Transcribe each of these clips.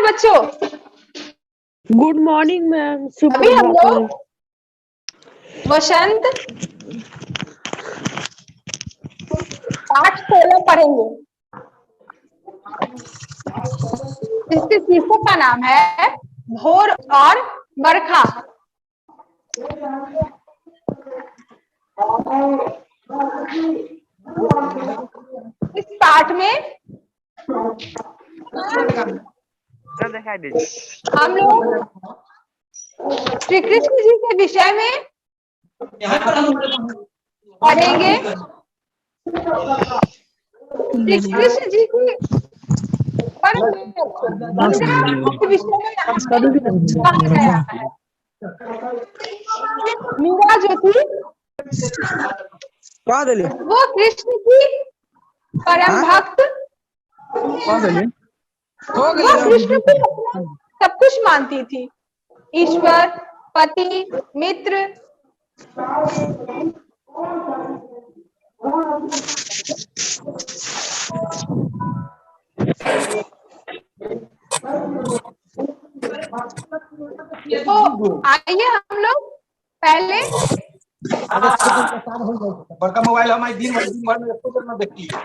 बच्चों? Good morning ma'am. अभी हम लोग वसंत पाठ 16 पढ़ेंगे। इसके शीर्षक का नाम है भोर और बरखा। इस पाठ में हम लोग श्री कृष्ण जी के विषय में पढ़ेंगे। श्री कृष्ण जी की परम के विषय में यहाँ पे कहा गया है। मीरा जो थी वो कृष्ण की परम भक्त, वो कृष्ण को अपना सब कुछ मानती थी, ईश्वर, पति, मित्र। तो आइए हम लोग पहले बड़का मोबाइल हमारे दिन भर में इसको करना देखती है।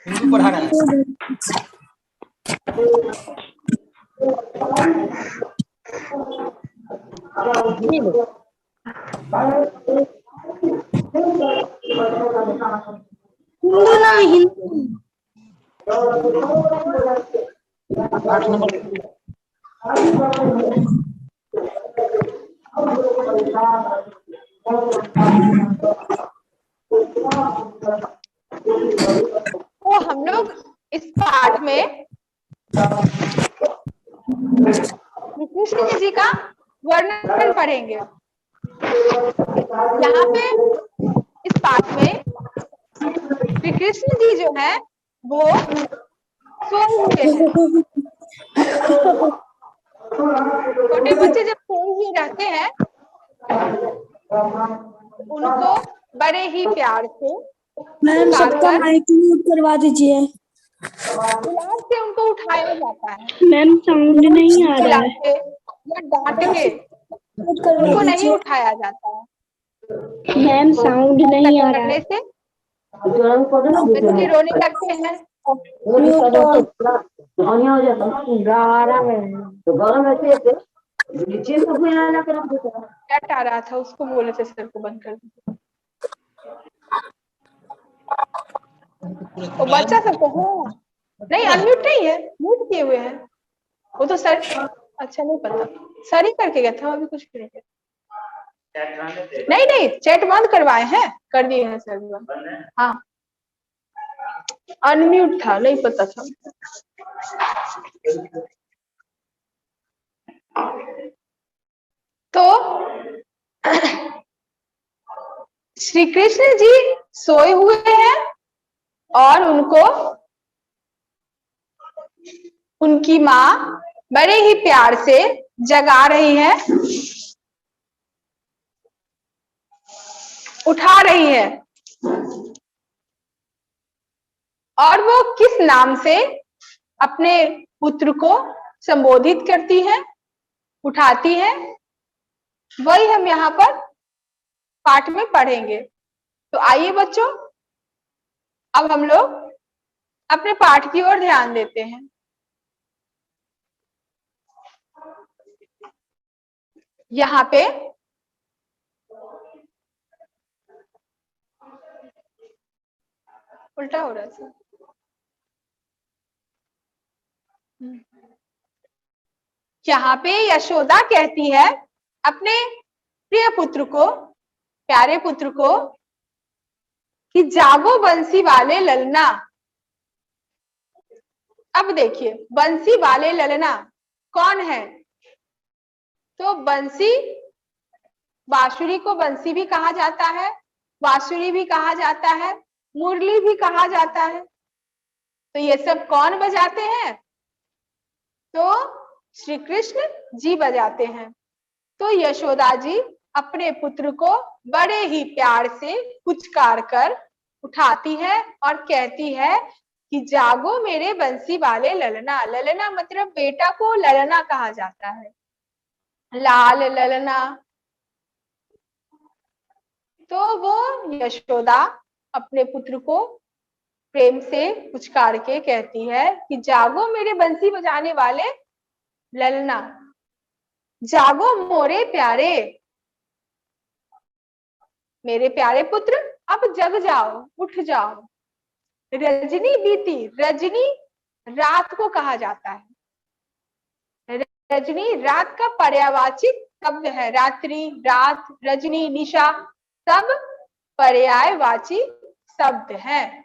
हिंदी पढ़ा रहा है। आठ नंबर तो हम लोग इस पाठ में कृष्ण जी का वर्णन पढ़ेंगे। यहाँ पे इस पाठ में श्री कृष्ण जी जो है वो सोए हुए हैं। छोटे बच्चे जब सोए हुए रहते हैं उनको बड़े ही प्यार से मैम सबका माइक म्यूट करवा दीजिए। बुला के उनको उठाया जाता है। मैम साउंड नहीं आ रहा बुला है। के या डांट के उनको नहीं उठाया जाता है। मैम साउंड नहीं आ रहा करने है। से बच्चे रोने लगते हैं। नेट आ रहा था, उसको बोले थे सर को बंद कर दीजिए। वो बच्चा सब को नहीं, अनम्यूट नहीं है, म्यूट किए हुए हैं। वो तो सर, अच्छा नहीं पता, सर ही करके गया था, अभी कुछ नहीं किया। नहीं चैट बंद करवाए हैं, कर दिए हैं सर बंद। हाँ अनम्यूट था, नहीं पता था। तो श्री कृष्ण जी सोए हुए हैं और उनको उनकी माँ बड़े ही प्यार से जगा रही है, उठा रही है। और वो किस नाम से अपने पुत्र को संबोधित करती है, उठाती है, वही हम यहाँ पर पाठ में पढ़ेंगे। तो आइए बच्चों, अब हम लोग अपने पाठ की ओर ध्यान देते हैं। यहाँ पे उल्टा हो रहा है सर। यहाँ पे यशोदा कहती है अपने प्रिय पुत्र को, प्यारे पुत्र को, कि जागो बंसी वाले ललना। अब देखिए बंसी वाले ललना कौन है? तो बंसी, बांसुरी को बंसी भी कहा जाता है, बांसुरी भी कहा जाता है, मुरली भी कहा जाता है। तो ये सब कौन बजाते हैं? तो श्री कृष्ण जी बजाते हैं। तो यशोदा जी अपने पुत्र को बड़े ही प्यार से पुचकार कर उठाती है और कहती है कि जागो मेरे बंसी वाले ललना। ललना मतलब बेटा को ललना कहा जाता है, लाल ललना। तो वो यशोदा अपने पुत्र को प्रेम से पुचकार के कहती है कि जागो मेरे बंसी बजाने वाले ललना, जागो मोरे प्यारे, मेरे प्यारे पुत्र अब जग जाओ, उठ जाओ। रजनी बीती, रजनी रात को कहा जाता है। रजनी रात का पर्यायवाची शब्द है। रात्रि, रात, रजनी, निशा सब पर्यायवाची शब्द हैं।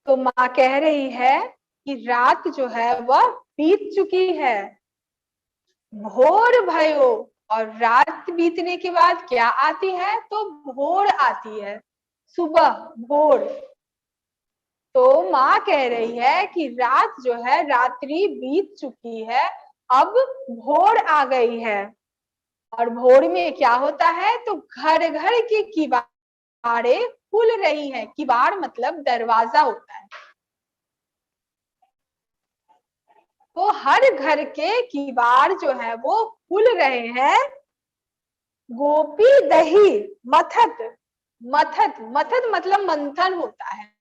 तो माँ कह रही है कि रात जो है वह बीत चुकी है, भोर भयो। और रात बीतने के बाद क्या आती है? तो भोर आती है, सुबह, भोर। तो माँ कह रही है कि रात जो है, रात्रि बीत चुकी है, अब भोर आ गई है। और भोर में क्या होता है? तो घर घर की किवाड़ें खुल रही है। किवाड़ मतलब दरवाजा होता है। तो हर घर के किवाड़ जो है वो खुल रहे हैं। गोपी दही मथत, मथत, मथत मतलब मंथन होता है,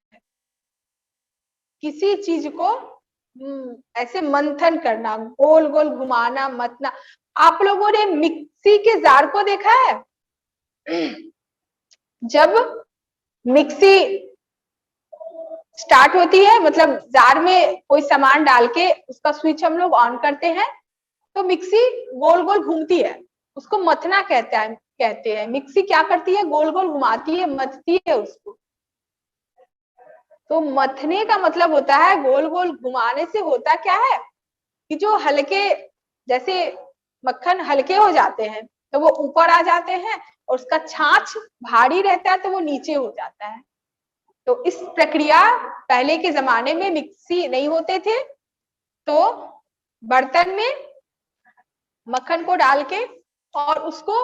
किसी चीज को ऐसे मंथन करना, गोल गोल घुमाना, मतना। आप लोगों ने मिक्सी के जार को देखा है? जब मिक्सी स्टार्ट होती है, मतलब जार में कोई सामान डाल के उसका स्विच हम लोग ऑन करते हैं, तो मिक्सी गोल गोल घूमती है, उसको मथना कहते हैं। मिक्सी क्या करती है? गोल गोल घुमाती है, मथती है उसको। तो मथने का मतलब होता है गोल गोल घुमाने से होता क्या है कि जो हल्के, जैसे मक्खन हल्के हो जाते हैं तो वो ऊपर आ जाते हैं, और उसका छाछ भारी रहता है तो वो नीचे हो जाता है। तो इस प्रक्रिया, पहले के जमाने में मिक्सी नहीं होते थे, तो बर्तन में मक्खन को डाल के और उसको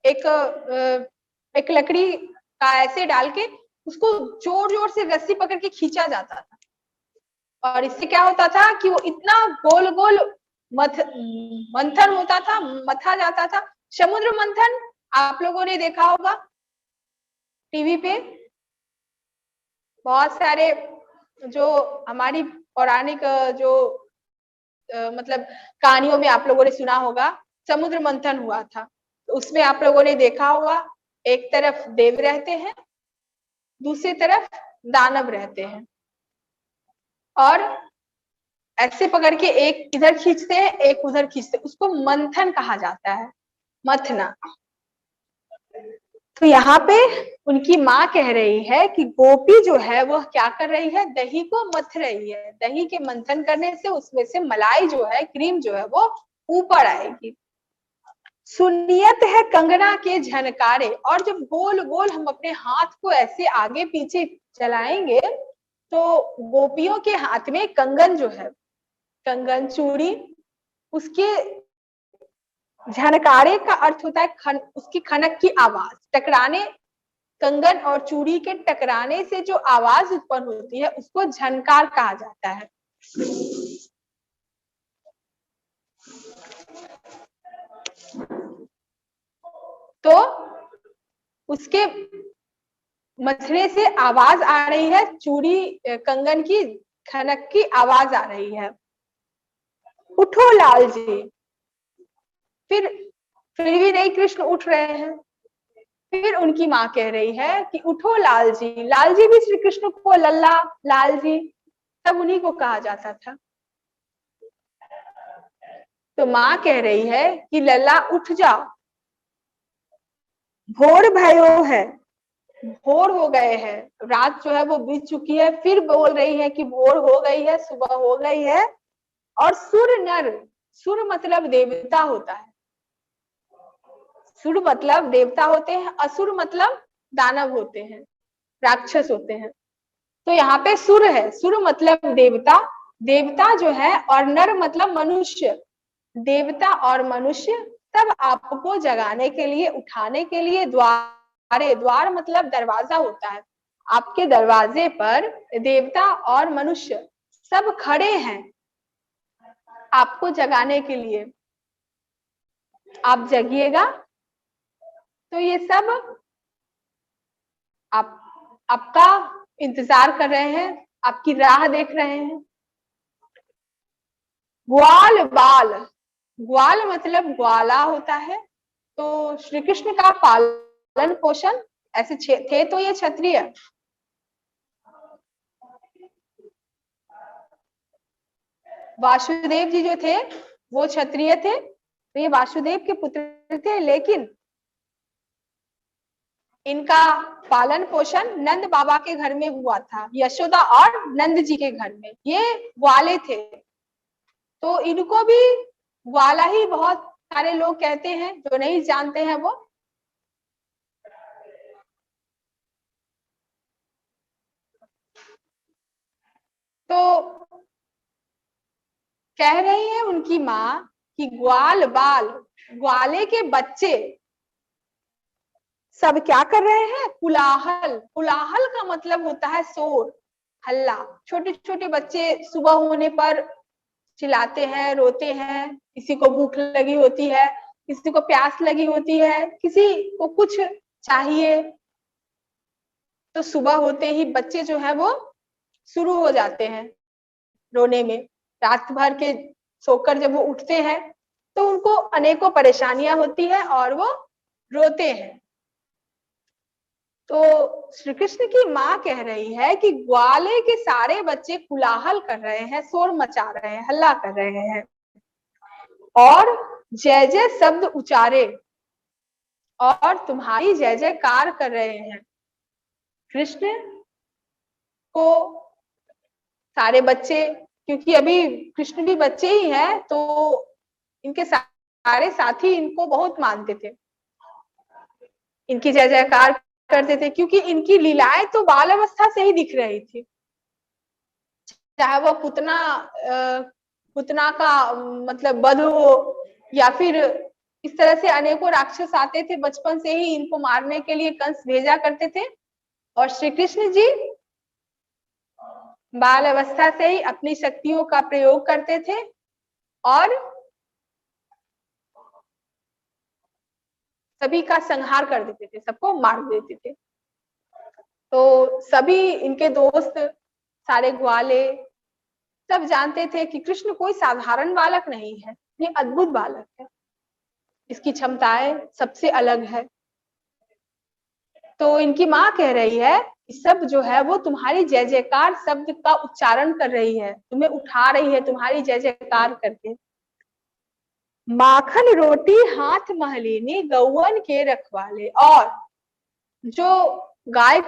एक लकड़ी का ऐसे डाल के उसको जोर जोर से रस्सी पकड़ के खींचा जाता था। और इससे क्या होता था कि वो इतना गोल गोल मंथन होता था, मथा जाता था। समुद्र मंथन आप लोगों ने देखा होगा टीवी पे। बहुत सारे जो हमारी पौराणिक जो मतलब कहानियों में आप लोगों ने सुना होगा, समुद्र मंथन हुआ था। तो उसमें आप लोगों ने देखा होगा, एक तरफ देव रहते हैं, दूसरी तरफ दानव रहते हैं, और ऐसे पकड़ के एक इधर खींचते हैं, एक उधर खींचते हैं। उसको मंथन कहा जाता है, मथना। तो यहाँ पे उनकी माँ कह रही है कि गोपी जो है वह क्या कर रही है? दही को मथ रही है। दही के मंथन करने से उसमें से मलाई जो है, क्रीम जो है वो ऊपर आएगी। सुनियत है कंगना के झनकारे। और जब गोल गोल हम अपने हाथ को ऐसे आगे पीछे चलाएंगे तो गोपियों के हाथ में कंगन जो है, कंगन, चूड़ी, उसके झनकारे का अर्थ होता है उसकी खनक की आवाज, टकराने, कंगन और चूड़ी के टकराने से जो आवाज उत्पन्न होती है उसको झनकार कहा जाता है। तो उसके मथने से आवाज आ रही है, चूड़ी कंगन की खनक की आवाज आ रही है। उठो लाल जी। फिर भी नहीं कृष्ण उठ रहे हैं। फिर उनकी माँ कह रही है कि उठो लाल जी। लाल जी भी श्री कृष्ण को लल्ला, लाल जी सब उन्हीं को कहा जाता था। तो माँ कह रही है कि लल्ला उठ जाओ, भोर भयो है, भोर हो गए हैं, रात जो है वो बीत चुकी है। फिर बोल रही है कि भोर हो गई है, सुबह हो गई है। और सुर नर, सुर मतलब देवता होता है, सुर मतलब देवता होते हैं, असुर मतलब दानव होते हैं, राक्षस होते हैं। तो यहाँ पे सुर है, सुर मतलब देवता, देवता जो है, और नर मतलब मनुष्य। देवता और मनुष्य सब आपको जगाने के लिए, उठाने के लिए द्वार द्वार मतलब दरवाजा होता है, आपके दरवाजे पर देवता और मनुष्य सब खड़े हैं आपको जगाने के लिए। आप जगिएगा तो ये सब आपका इंतजार कर रहे हैं, आपकी राह देख रहे हैं। ग्वाल बाल, ग्वाल मतलब ग्वाला होता है, तो श्री कृष्ण का पालन पोषण ऐसे थे तो ये क्षत्रिय। वासुदेव जी जो थे वो क्षत्रिय थे, तो ये वासुदेव के पुत्र थे, लेकिन इनका पालन पोषण नंद बाबा के घर में हुआ था, यशोदा और नंद जी के घर में। ये ग्वाले थे, तो इनको भी ग्वाला ही बहुत सारे लोग कहते हैं, जो नहीं जानते हैं वो। तो कह रही है उनकी माँ कि ग्वाल बाल, ग्वाले के बच्चे सब क्या कर रहे हैं? कुलाहल, कुलाहल का मतलब होता है शोर, हल्ला। छोटे छोटे बच्चे सुबह होने पर चिल्लाते हैं, रोते हैं, किसी को भूख लगी होती है, किसी को प्यास लगी होती है, किसी को कुछ चाहिए, तो सुबह होते ही बच्चे जो है वो शुरू हो जाते हैं रोने में। रात भर के सोकर जब वो उठते हैं तो उनको अनेकों परेशानियां होती है और वो रोते हैं। तो श्री कृष्ण की माँ कह रही है कि ग्वाले के सारे बच्चे कुलाहल कर रहे हैं, शोर मचा रहे हैं, हल्ला कर रहे हैं और जय जय शब्द उचारे और तुम्हारी जय जयकार कर रहे हैं। कृष्ण को सारे बच्चे, क्योंकि अभी कृष्ण भी बच्चे ही हैं, तो इनके सारे साथी इनको बहुत मानते थे, इनकी जय जयकार करते थे, क्योंकि इनकी लीलाएं तो बाल अवस्था से ही दिख रही थी। चाहे वो पुतना का मतलब वध हो, या फिर इस तरह से अनेकों राक्षस आते थे, बचपन से ही इनको मारने के लिए कंस भेजा करते थे। और श्री कृष्ण जी बाल अवस्था से ही अपनी शक्तियों का प्रयोग करते थे और सभी का संहार कर देते थे, सबको मार देते थे। तो सभी इनके दोस्त, सारे ग्वाले सब जानते थे कि कृष्ण कोई साधारण बालक नहीं है, ये अद्भुत बालक है, इसकी क्षमताएं सबसे अलग है। तो इनकी माँ कह रही है कि सब जो है वो तुम्हारी जय जयकार शब्द का उच्चारण कर रही है, तुम्हें उठा रही है तुम्हारी जय जयकार करके। माखन रोटी हाथ महलीनी गौवन के रखवाले, और जो गाय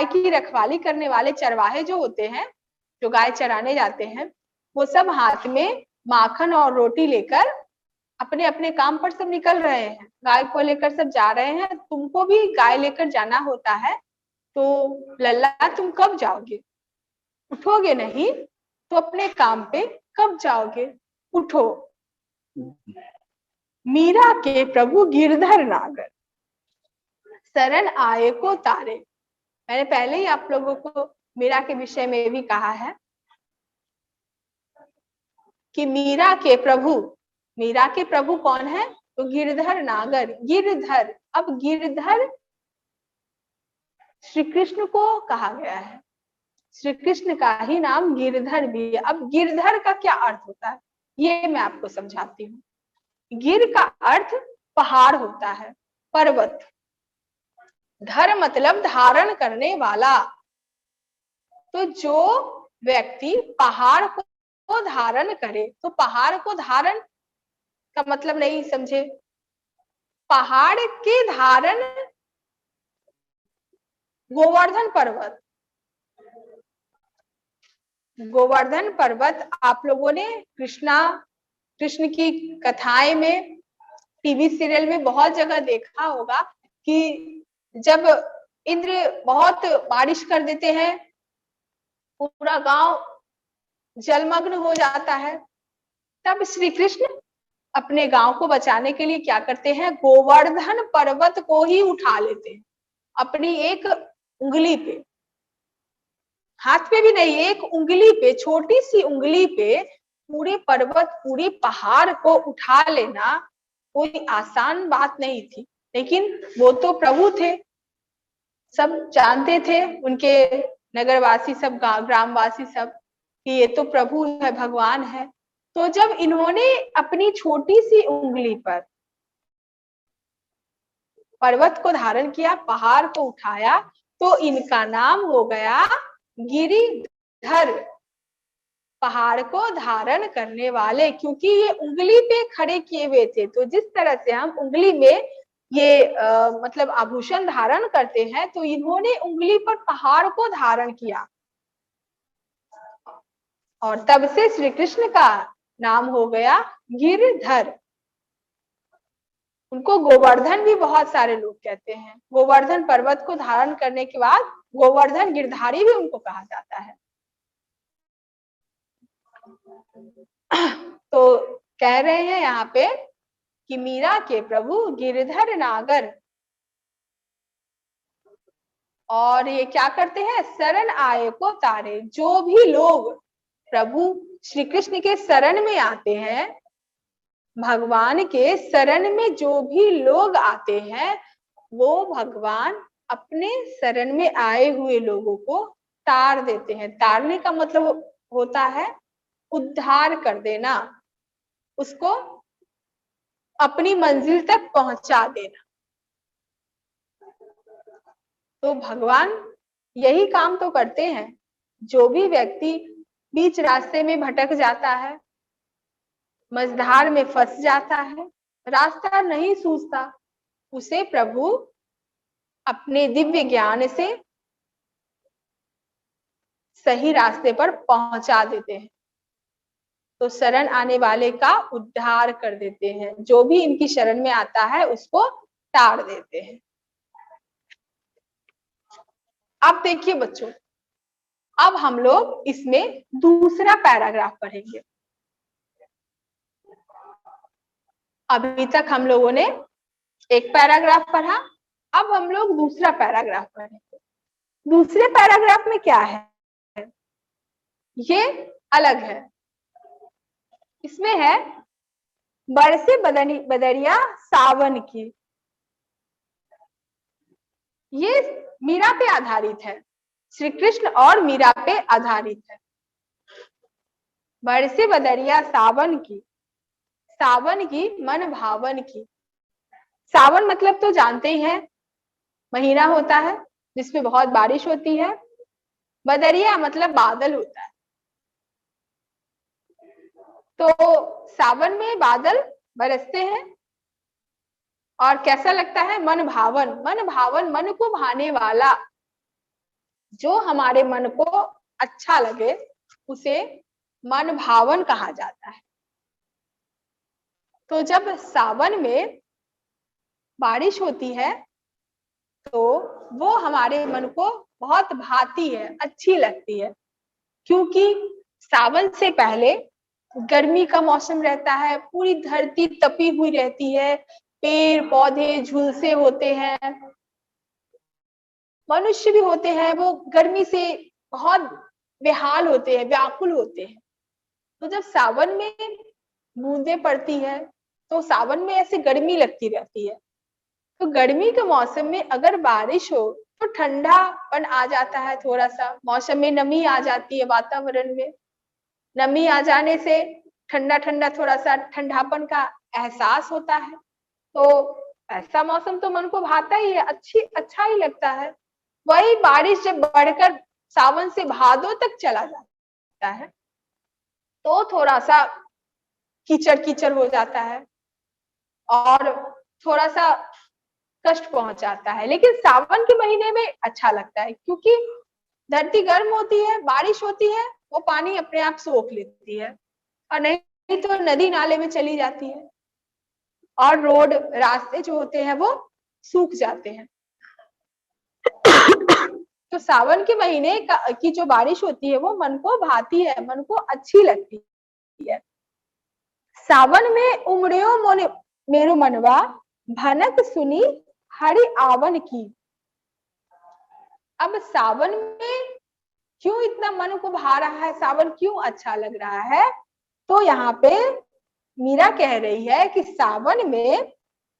की रखवाली करने वाले चरवाहे जो होते हैं, जो गाय चराने जाते हैं, वो सब हाथ में माखन और रोटी लेकर अपने अपने काम पर सब निकल रहे हैं, गाय को लेकर सब जा रहे हैं। तुमको भी गाय लेकर जाना होता है, तो लल्ला तुम कब जाओगे? उठोगे नहीं तो अपने काम पे कब जाओगे? उठो। मीरा के प्रभु गिरधर नागर, शरण आए को तारे। मैंने पहले ही आप लोगों को मीरा के विषय में भी कहा है कि मीरा के प्रभु कौन है? तो गिरधर नागर, गिरधर। अब गिरधर श्री कृष्ण को कहा गया है, श्री कृष्ण का ही नाम गिरधर भी है। अब गिरधर का क्या अर्थ होता है ये मैं आपको समझाती हूँ। गिर का अर्थ पहाड़ होता है, पर्वत। धर मतलब धारण करने वाला। तो जो व्यक्ति पहाड़ को धारण करे, तो पहाड़ को धारण का मतलब नहीं समझे। पहाड़ के धारण गोवर्धन पर्वत, गोवर्धन पर्वत आप लोगों ने कृष्ण की कथाएं में, टीवी सीरियल में बहुत जगह देखा होगा कि जब इंद्र बहुत बारिश कर देते हैं, पूरा गांव जलमग्न हो जाता है, तब श्री कृष्ण अपने गांव को बचाने के लिए क्या करते हैं, गोवर्धन पर्वत को ही उठा लेते हैं अपनी एक उंगली पे, हाथ पे भी नहीं, एक उंगली पे, छोटी सी उंगली पे पूरे पर्वत, पूरी पहाड़ को उठा लेना कोई आसान बात नहीं थी। लेकिन वो तो प्रभु थे, सब जानते थे, उनके नगरवासी सब, ग्रामवासी सब, कि ये तो प्रभु है, भगवान है। तो जब इन्होंने अपनी छोटी सी उंगली पर पर्वत को धारण किया, पहाड़ को उठाया, तो इनका नाम हो गया गिरिधर, पहाड़ को धारण करने वाले, क्योंकि ये उंगली पे खड़े किए हुए थे। तो जिस तरह से हम उंगली में ये मतलब आभूषण धारण करते हैं, तो इन्होंने उंगली पर पहाड़ को धारण किया, और तब से श्री कृष्ण का नाम हो गया गिरधर। उनको गोवर्धन भी बहुत सारे लोग कहते हैं। गोवर्धन पर्वत को धारण करने के बाद गोवर्धन गिरधारी भी उनको कहा जाता है। तो कह रहे हैं यहाँ पे कि मीरा के प्रभु गिरधर नागर, और ये क्या करते हैं, शरण आए को तारे। जो भी लोग प्रभु श्री कृष्ण के शरण में आते हैं, भगवान के शरण में जो भी लोग आते हैं, वो भगवान अपने शरण में आए हुए लोगों को तार देते हैं। तारने का मतलब होता है उद्धार कर देना, उसको अपनी मंजिल तक पहुंचा देना। तो भगवान यही काम तो करते हैं। जो भी व्यक्ति बीच रास्ते में भटक जाता है, मझधार में फंस जाता है, रास्ता नहीं सूझता, उसे प्रभु अपने दिव्य ज्ञान से सही रास्ते पर पहुंचा देते हैं। तो शरण आने वाले का उद्धार कर देते हैं, जो भी इनकी शरण में आता है उसको तार देते हैं। अब देखिए बच्चों, अब हम लोग इसमें दूसरा पैराग्राफ पढ़ेंगे। अभी तक हम लोगों ने एक पैराग्राफ पढ़ा, अब हम लोग दूसरा पैराग्राफ पढ़ेंगे। दूसरे पैराग्राफ में क्या है, ये अलग है। इसमें है बरसे बदरिया सावन की। ये मीरा पे आधारित है, श्री कृष्ण और मीरा पे आधारित है। बरसे बदरिया सावन की, सावन की मन भावन की। सावन मतलब तो जानते ही हैं, महीना होता है जिसमें बहुत बारिश होती है। बदरिया मतलब बादल होता है। तो सावन में बादल बरसते हैं और कैसा लगता है, मन भावन। मन भावन, मन को भाने वाला, जो हमारे मन को अच्छा लगे उसे मन भावन कहा जाता है। तो जब सावन में बारिश होती है तो वो हमारे मन को बहुत भाती है, अच्छी लगती है, क्योंकि सावन से पहले गर्मी का मौसम रहता है, पूरी धरती तपी हुई रहती है, पेड़ पौधे झुलसे होते हैं, मनुष्य भी होते हैं, वो गर्मी से बहुत बेहाल होते हैं, व्याकुल होते हैं। तो जब सावन में बूंदें पड़ती है तो सावन में ऐसे गर्मी लगती रहती है। तो गर्मी के मौसम में अगर बारिश हो तो ठंडापन आ जाता है, थोड़ा सा मौसम में नमी आ जाती है, वातावरण में नमी आ जाने से ठंडा ठंडा थोड़ा सा ठंडापन का एहसास होता है। तो ऐसा मौसम तो मन को भाता ही है, अच्छा ही लगता है। वही बारिश जब बढ़कर सावन से भादों तक चला जाता है तो थोड़ा सा कीचड़ कीचड़ हो जाता है और थोड़ा सा कष्ट पहुंचाता है। लेकिन सावन के महीने में अच्छा लगता है, क्योंकि धरती गर्म होती है, बारिश होती है, वो पानी अपने आप सोख लेती है, और नहीं तो नदी नाले में चली जाती है और रोड रास्ते जो होते हैं वो सूख जाते हैं। तो सावन के महीने की जो बारिश होती है वो मन को भाती है, मन को अच्छी लगती है। सावन में उमड़ियो मोने मेरो मनवा, भनक सुनी हरि आवन की। अब सावन में क्यों इतना मन को भा रहा है, सावन क्यों अच्छा लग रहा है? तो यहाँ पे मीरा कह रही है कि सावन में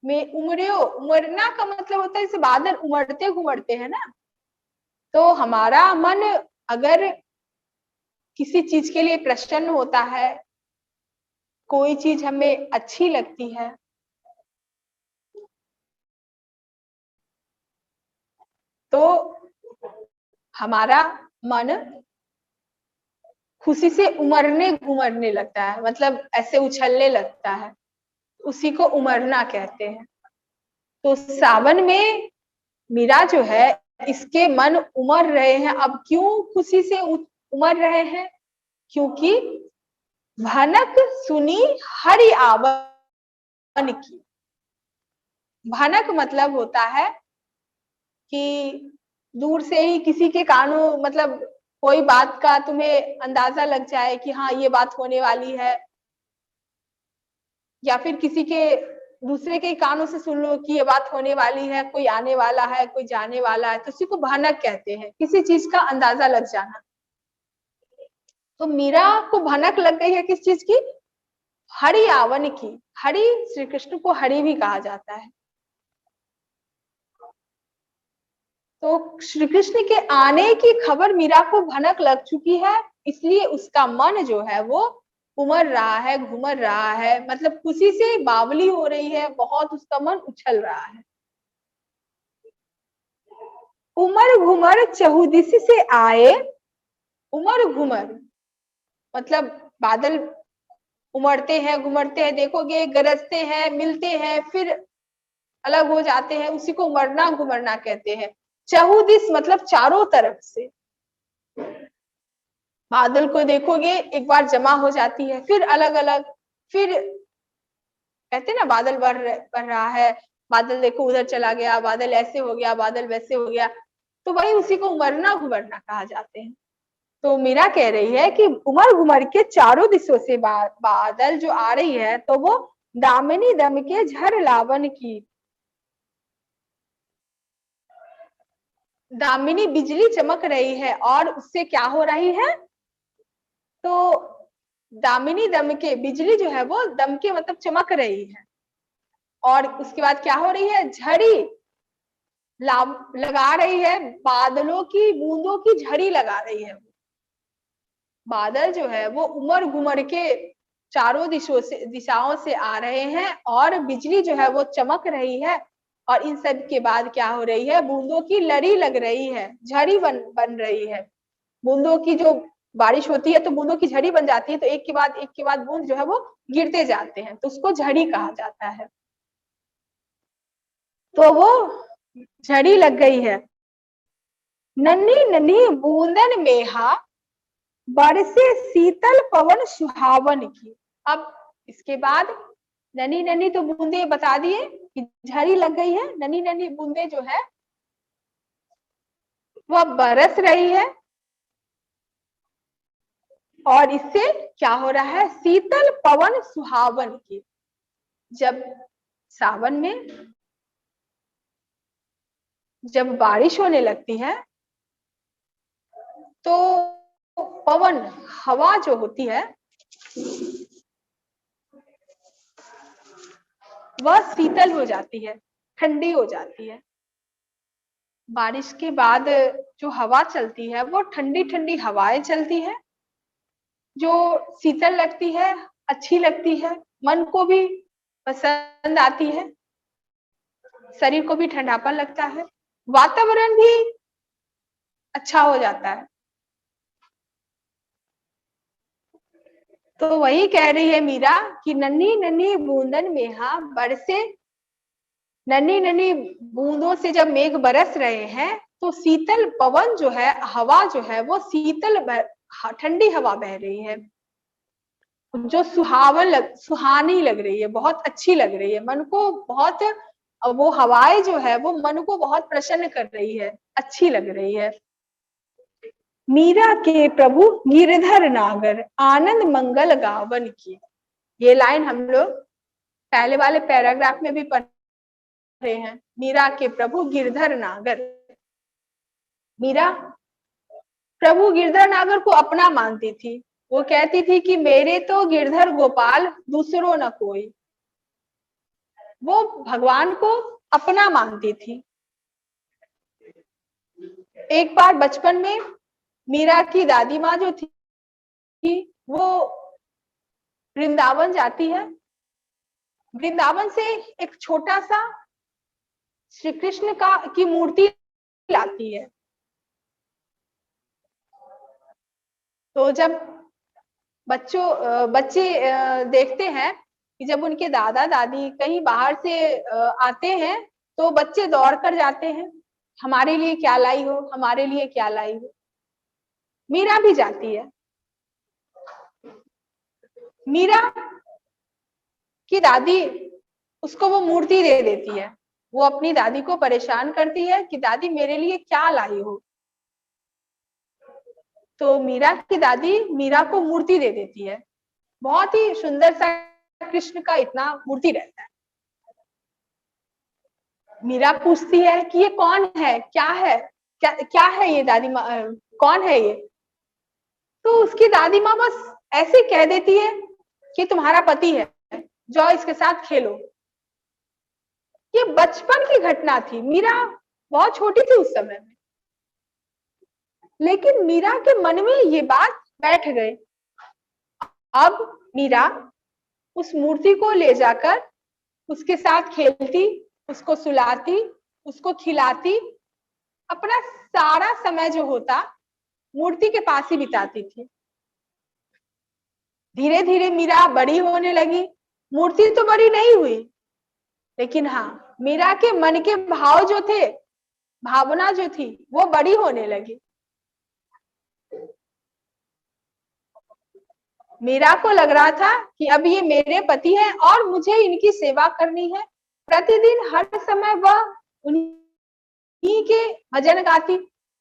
उमड़ियो, उमड़ना का मतलब होता है जैसे बादल उमड़ते घुमड़ते हैं ना, तो हमारा मन अगर किसी चीज के लिए प्रसन्न होता है, कोई चीज हमें अच्छी लगती है, तो हमारा मन खुशी से उमड़ने घुमड़ने लगता है, मतलब ऐसे उछलने लगता है, उसी को उमड़ना कहते हैं। तो सावन में मीरा जो है इसके मन उमड़ रहे हैं। अब क्यों खुशी से उमड़ रहे हैं? क्योंकि भनक सुनी हरि आवन की। भनक मतलब होता है कि दूर से ही किसी के कानों, मतलब कोई बात का तुम्हें अंदाजा लग जाए कि हाँ ये बात होने वाली है, या फिर किसी के दूसरे के कानों से सुन लो कि ये बात होने वाली है, कोई आने वाला है, कोई जाने वाला है, तो उसी को भनक कहते हैं, किसी चीज का अंदाजा लग जाना। तो मीरा को भनक लग गई है किस चीज की? हरि आवन की। हरि, श्री कृष्ण को हरि भी कहा जाता है। तो श्री कृष्ण के आने की खबर मीरा को भनक लग चुकी है, इसलिए उसका मन जो है वो उमड़ रहा है, घूमर रहा है, मतलब खुशी से बावली हो रही है, बहुत उसका मन उछल रहा है। उमर घुमर चहुदिश से आए। उमर घुमर मतलब बादल उमड़ते हैं, घुमड़ते हैं, देखोगे गरजते हैं, मिलते हैं, फिर अलग हो जाते हैं, उसी को उमड़ना घुमड़ना कहते हैं। चहुदिश मतलब चारों तरफ से। बादल को देखोगे एक बार जमा हो जाती है, फिर अलग अलग, फिर कहते ना बादल बढ़ रहा है, बादल देखो उधर चला गया, बादल ऐसे हो गया, बादल वैसे हो गया, तो वही उसी को उमड़ना घुमड़ना कहा जाते हैं। तो मीरा कह रही है कि उमड़ घुमड़ के चारों दिशों से बादल जो आ रही है, तो वो दामिनी दम के झर लावन की। दामिनी बिजली चमक रही है, और उससे क्या हो रही है? तो दामिनी दम के, बिजली जो है वो दम के मतलब चमक रही है, और उसके बाद क्या हो रही है? झड़ी लगा रही है, बादलों की बूंदों की झड़ी लगा रही है। बादल जो है वो उमड़ घुमड़ के चारों दिशाओं से आ रहे हैं, और बिजली जो है वो चमक रही है, और इन सब के बाद क्या हो रही है? बूंदों की लड़ी लग रही है, झड़ी बन रही है। बूंदों की जो बारिश होती है तो बूंदों की झड़ी बन जाती है, तो एक के बाद बूंद जो है वो गिरते जाते हैं, तो उसको झड़ी कहा जाता है। तो वो झड़ी लग गई है। नन्ही नन्ही बूंदन मेहा, बरसे शीतल पवन सुहावन की। अब इसके बाद नन्ही नन्ही तो बूंदे बता दिए कि झड़ी लग गई है, नन्ही नन्ही बूंदे जो है वह बरस रही है, और इससे क्या हो रहा है? शीतल पवन सुहावन की। जब सावन में जब बारिश होने लगती है, तो पवन, हवा जो होती है वह शीतल हो जाती है, ठंडी हो जाती है। बारिश के बाद जो हवा चलती है वो ठंडी ठंडी हवाएं चलती है, जो शीतल लगती है, अच्छी लगती है, मन को भी पसंद आती है, शरीर को भी ठंडापन लगता है, वातावरण भी अच्छा हो जाता है। तो वही कह रही है मीरा कि नन्ही नन्ही बूंदन मेहा बरसे, नन्ही नन्ही बूंदों से जब मेघ बरस रहे हैं, तो शीतल पवन जो है, हवा जो है वो शीतल ठंडी हवा बह रही है, जो सुहानी लग रही है, बहुत अच्छी लग रही है, मन को बहुत, वो हवाएं जो है वो मन को बहुत प्रसन्न कर रही है, अच्छी लग रही है। मीरा के प्रभु गिरधर नागर, आनंद मंगल गावन की। ये लाइन हम लोग पहले वाले पैराग्राफ में भी पढ़ रहे हैं। मीरा के प्रभु गिरधर नागर। मीरा प्रभु गिरधर नागर को अपना मानती थी। वो कहती थी कि मेरे तो गिरधर गोपाल दूसरों न कोई। वो भगवान को अपना मानती थी। एक बार बचपन में मीरा की दादी माँ जो थी वो वृंदावन जाती है। वृंदावन से एक छोटा सा श्री कृष्ण की मूर्ति लाती है। तो जब बच्चे देखते हैं कि जब उनके दादा दादी कहीं बाहर से आते हैं तो बच्चे दौड़ कर जाते हैं, हमारे लिए क्या लाई हो, हमारे लिए क्या लाई हो। मीरा भी जाती है। मीरा की दादी उसको वो मूर्ति दे देती है। वो अपनी दादी को परेशान करती है कि दादी मेरे लिए क्या लाई हो। तो मीरा की दादी मीरा को मूर्ति दे देती है। बहुत ही सुंदर सा कृष्ण का इतना मूर्ति रहता है। मीरा पूछती है कि ये कौन है, क्या है, क्या है ये दादी माँ, कौन है ये। तो उसकी दादी माँ बस ऐसे कह देती है कि तुम्हारा पति है, जाओ इसके साथ खेलो। ये बचपन की घटना थी। मीरा बहुत छोटी थी उस समय में, लेकिन मीरा के मन में ये बात बैठ गई। अब मीरा उस मूर्ति को ले जाकर उसके साथ खेलती, उसको सुलाती, उसको खिलाती, अपना सारा समय जो होता मूर्ति के पास ही बिताती थी। धीरे धीरे मीरा बड़ी होने लगी। मूर्ति तो बड़ी नहीं हुई, लेकिन हाँ, मीरा के मन के भाव जो थे, भावना जो थी, वो बड़ी होने लगी। मीरा को लग रहा था कि अब ये मेरे पति हैं और मुझे इनकी सेवा करनी है। प्रतिदिन हर समय वह उन्हीं के भजन गाती,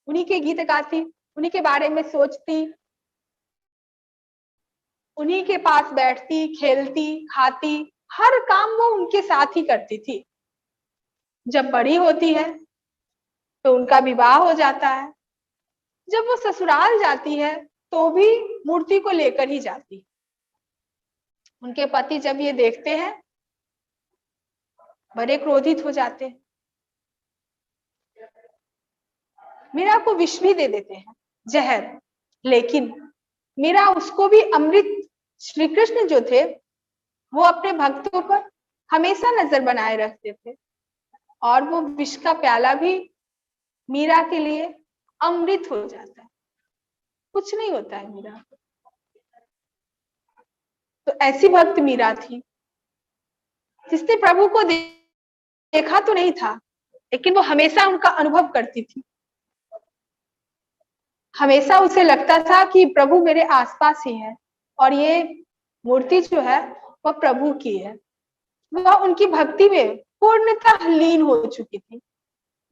उन्हीं के गीत गाती, उन्हीं के बारे में सोचती, उन्हीं के पास बैठती, खेलती, खाती, हर काम वो उनके साथ ही करती थी। जब बड़ी होती है तो उनका विवाह हो जाता है। जब वो ससुराल जाती है तो भी मूर्ति को लेकर ही जाती। उनके पति जब ये देखते हैं बड़े क्रोधित हो जाते हैं। मीरा को विष भी दे देते हैं, जहर। लेकिन मीरा उसको भी अमृत, श्री कृष्ण जो थे वो अपने भक्तों पर हमेशा नजर बनाए रखते थे और वो विष का प्याला भी मीरा के लिए अमृत हो जाता है। कुछ नहीं होता है मीरा। तो ऐसी भक्त मीरा थी जिसने प्रभु को देखा तो नहीं था, लेकिन वो हमेशा उनका अनुभव करती थी। हमेशा उसे लगता था कि प्रभु मेरे आसपास ही है और ये मूर्ति जो है वह प्रभु की है। वह उनकी भक्ति में पूर्णतः लीन हो चुकी थी,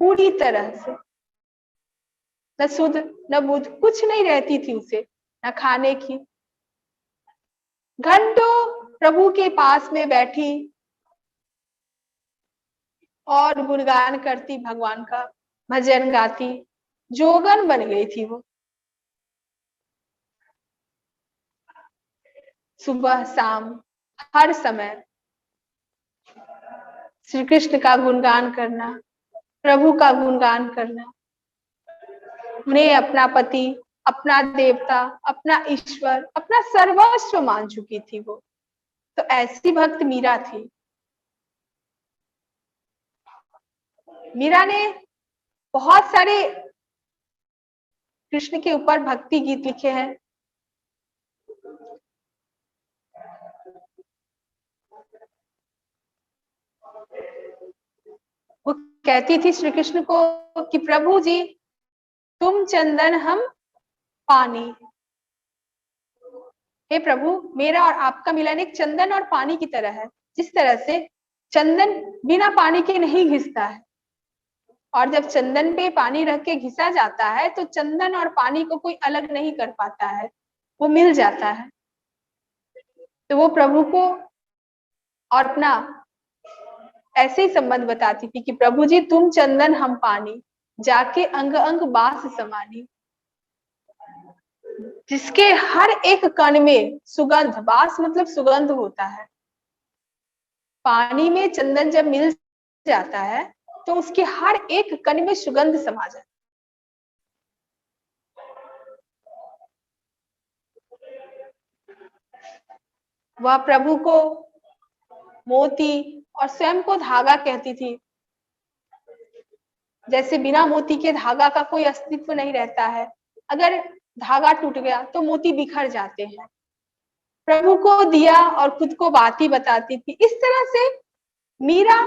पूरी तरह से। न सुध न बुध कुछ नहीं रहती थी उसे, न खाने की। घंटों प्रभु के पास में बैठी और गुणगान करती, भगवान का भजन गाती, जोगन बन गई थी वो। सुबह शाम हर समय श्री कृष्ण का गुणगान करना, प्रभु का गुणगान करना। उन्हें अपना पति, अपना देवता, अपना ईश्वर, अपना सर्वस्व मान चुकी थी वो। तो ऐसी भक्त मीरा थी। मीरा ने बहुत सारे कृष्ण के ऊपर भक्ति गीत लिखे हैं। वो कहती थी श्री कृष्ण को कि प्रभु जी तुम चंदन हम पानी। हे प्रभु, मेरा और आपका मिलन एक चंदन और पानी की तरह है। जिस तरह से चंदन बिना पानी के नहीं घिसता है और जब चंदन पे पानी रख के घिसा जाता है तो चंदन और पानी को कोई अलग नहीं कर पाता है, वो मिल जाता है। तो वो प्रभु को और अपना ऐसे ही संबंध बताती थी कि प्रभु जी तुम चंदन हम पानी, जाके अंग अंग बास समानी। जिसके हर एक कण में सुगंध, बास मतलब सुगंध होता है। पानी में चंदन जब मिल जाता है तो उसके हर एक कण में सुगंध समा जाता है। वह प्रभु को मोती और स्वयं को धागा कहती थी। जैसे बिना मोती के धागा का कोई अस्तित्व नहीं रहता है, अगर धागा टूट गया तो मोती बिखर जाते हैं। प्रभु को दिया और खुद को बाती बताती थी। इस तरह से मीरा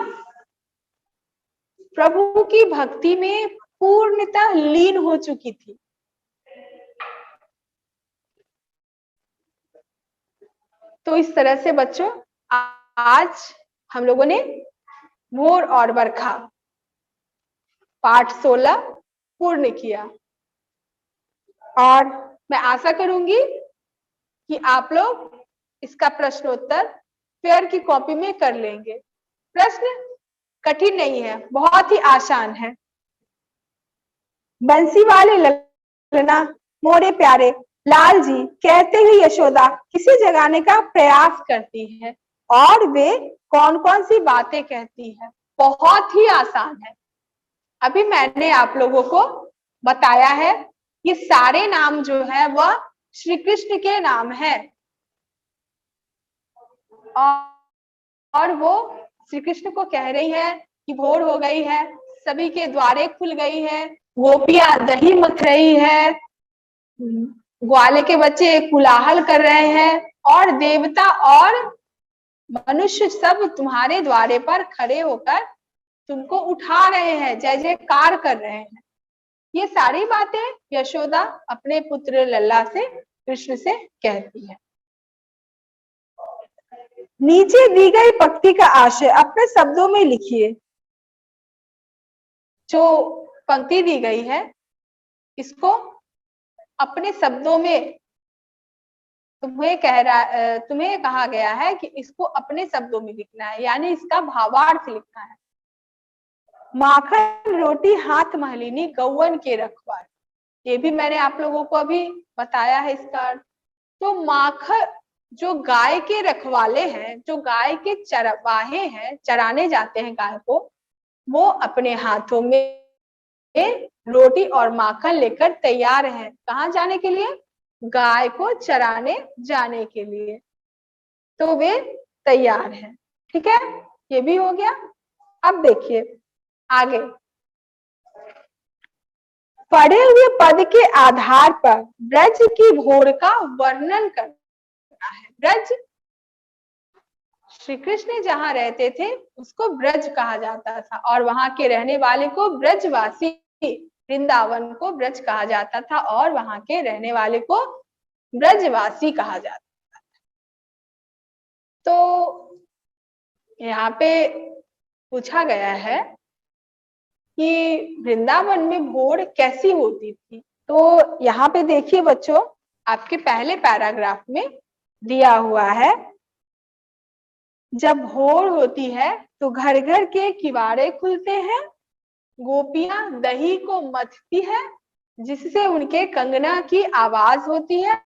प्रभु की भक्ति में पूर्णतः लीन हो चुकी थी। तो इस तरह से बच्चों आज हम लोगों ने भोर और बरखा पाठ 16 पूर्ण किया और मैं आशा करूंगी कि आप लोग इसका प्रश्नोत्तर फेयर की कॉपी में कर लेंगे। प्रश्न कठिन नहीं है, बहुत ही आसान है। बंसी वाले ललना मोरे प्यारे लाल जी कहते हुए यशोदा किसे जगाने का प्रयास करती है और वे कौन कौन सी बातें कहती है। बहुत ही आसान है। अभी मैंने आप लोगों को बताया है ये सारे नाम जो है वह श्री कृष्ण के नाम है और वो श्री कृष्ण को कह रही है कि भोर हो गई है, सभी के द्वारे खुल गई है, गोपियां दही मथ रही है, ग्वाले के बच्चे कुलाहल कर रहे हैं और देवता और मनुष्य सब तुम्हारे द्वारे पर खड़े होकर तुमको उठा रहे हैं, जय जयकार कर रहे हैं। ये सारी बातें यशोदा अपने पुत्र लल्ला से कृष्ण से कहती है। नीचे दी गई पंक्ति का आशय अपने शब्दों में लिखिए। जो पंक्ति दी गई है इसको अपने शब्दों में तुम्हें कहा गया है कि इसको अपने शब्दों में लिखना है, यानी इसका भावार्थ लिखना है। माखन रोटी हाथ महलिनी गौवन के रखवार, ये भी मैंने आप लोगों को अभी बताया है इसका अर्थ। तो माखन जो गाय के रखवाले हैं, जो गाय के चरवाहे हैं, चराने जाते हैं गाय को, वो अपने हाथों में रोटी और माखन लेकर तैयार हैं। कहाँ जाने के लिए? गाय को चराने जाने के लिए। तो वे तैयार हैं। ठीक है, ये भी हो गया। अब देखिए आगे, पढ़े हुए पद के आधार पर ब्रज की भोर का वर्णन करना है। ब्रज, श्री कृष्ण जहाँ रहते थे उसको ब्रज कहा जाता था और वहां के रहने वाले को ब्रजवासी, वृंदावन को ब्रज कहा जाता था और वहां के रहने वाले को ब्रजवासी कहा जाता था। तो यहाँ पे पूछा गया है कि वृंदावन में भोर कैसी होती थी। तो यहाँ पे देखिए बच्चों, आपके पहले पैराग्राफ में दिया हुआ है, जब भोर होती है तो घर घर के किवाड़े खुलते हैं, गोपियां दही को मथती है जिससे उनके कंगना की आवाज होती है